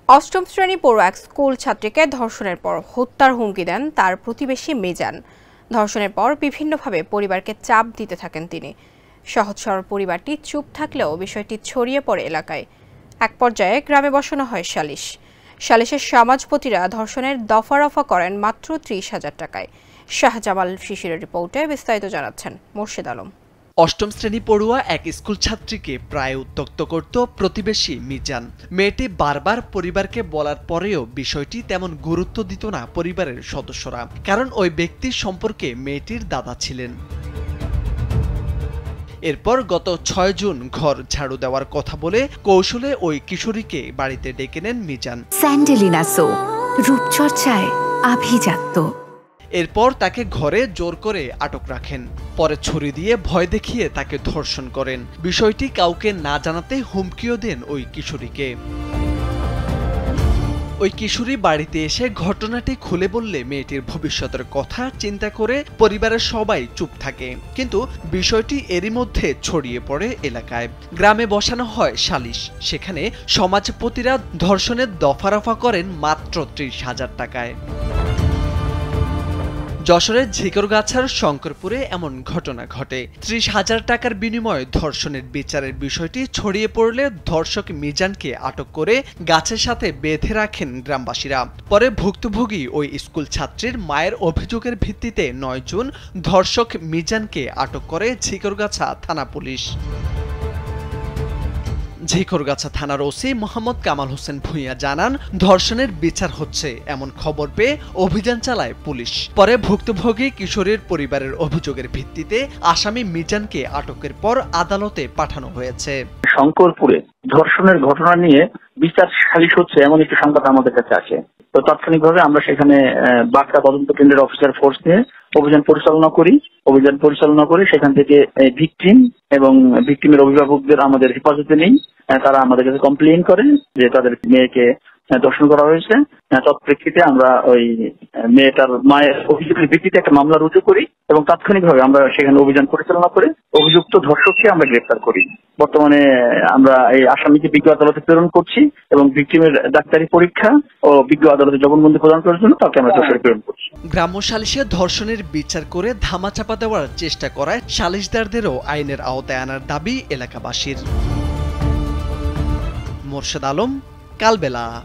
অষ্টম শ্রেণী পড়ুয়া এক স্কুল ছাত্রীকে ধর্ষণের পর হত্যার হুমকি দেন তার প্রতিবেশী মিজান। ধর্ষণের পর বিভিন্নভাবে পরিবারকে চাপ দিতে থাকেন তিনি। সহজ সরল পরিবারটি চুপ থাকলেও বিষয়টি ছড়িয়ে পড়ে এলাকায়। এক পর্যায়ে গ্রামে বসানো হয় সালিশ। সালিশের সমাজপতিরা ধর্ষণের দফা-রফা করেন মাত্র ৩০,০০০ টাকায়। শাহজামাল শিশিরের রিপোর্টে বিস্তারিত জানাচ্ছেন মোর্শেদ আলম। অষ্টম শ্রেণী পড়ুয়া এক স্কুল ছাত্রীকে প্রায় উত্ত্যক্ত করত প্রতিবেশী মিজান। মেয়েটি বারবার পরিবারকে বলার পরেও বিষয়টি তেমন গুরুত্ব দিত না পরিবারের সদস্যরা, কারণ ওই ব্যক্তির সম্পর্কে মেয়েটির দাদা ছিলেন। এরপর গত ৬ জুন ঘর ঝাড়ু দেওয়ার কথা বলে কৌশলে ওই কিশোরীকে বাড়িতে ডেকে নেন মিজান। স্যান্ডেলিনা সো, রূপচর্চায় আভিজাত্য। এরপর তাকে ঘরে জোর করে আটক রাখেন। পরে ছুরি দিয়ে ভয় দেখিয়ে তাকে ধর্ষণ করেন। বিষয়টি কাউকে না জানাতে হুমকিও দেন ওই কিশোরীকে। ওই কিশোরী বাড়িতে এসে ঘটনাটি খুলে বললে মেয়েটির ভবিষ্যতের কথা চিন্তা করে পরিবারের সবাই চুপ থাকে, কিন্তু বিষয়টি এরই মধ্যে ছড়িয়ে পড়ে এলাকায়। গ্রামে বসানো হয় সালিশ। সেখানে সমাজপতিরা ধর্ষণের দফা-রফা করেন মাত্র ৩০,০০০ টাকায়। যশোরের ঝিকরগাছার শঙ্করপুরে এমন ঘটনা ঘটে। ৩০,০০০ টাকার বিনিময়ে ধর্ষণের বিচারের বিষয়টি ছড়িয়ে পড়লে ধর্ষক মিজানকে আটক করে গাছের সাথে বেঁধে রাখেন গ্রামবাসীরা। পরে ভুক্তভোগী ওই স্কুল ছাত্রীর মায়ের অভিযোগের ভিত্তিতে ৯ জুন ধর্ষক মিজানকে আটক করে ঝিকরগাছা থানা পুলিশ। ঝিকরগাছা থানার ওসি মোহাম্মদ কামাল হোসেন ভূঁইয়া জানান, ধর্ষণের বিচার হচ্ছে এমন খবর পেয়ে অভিযান চালায় পুলিশ। পরে ভুক্তভোগী কিশোরীর পরিবারের অভিযোগের ভিত্তিতে আসামি মিজানকে আটকের পর আদালতে পাঠানো হয়েছে। শঙ্করপুরে ধর্ষণের ঘটনা নিয়ে বিচার সালিশ হচ্ছে এমন একটি সংবাদ আমাদের কাছে আসে। তো তাৎক্ষণিকভাবে আমরা সেখানে বাঁকড়া তদন্ত কেন্দ্রের অফিসার ফোর্স নিয়ে অভিযান পরিচালনা করে সেখান থেকে ভিকটিম এবং ভিকটিমের অভিভাবকদের আমাদের হেফাজতে নেই। তারা আমাদের কাছে কমপ্লেইন করে যে তাদের মেয়েকে ধর্ষণ করা হয়েছে। তৎপ্রেক্ষিতে আমরা ওই মেয়েটার মায়ের অভিযোগের ভিত্তিতে একটা মামলা রুজু করি এবং তাৎক্ষণিকভাবে আমরা সেখানে অভিযান পরিচালনা করে অভিযুক্ত ধর্ষককে আমরা গ্রেফতার করি। বর্তমানে আমরা এই আসামিকে বিজ্ঞ আদালতে প্রেরণ করছি এবং ভিকটিমের ডাক্তারি পরীক্ষা ও বিজ্ঞ আদালতে জবানবন্দি প্রদান করার জন্য তাকে আমরা যশোরে প্রেরণ করছি। গ্রাম্য সালিশে ধর্ষণের বিচার করে ধামাচাপা দেওয়ার চেষ্টা করায় সালিশদারদেরও আইনের আওতায় আনার দাবি এলাকাবাসীর। মোর্শেদ আলম, কালবেলা।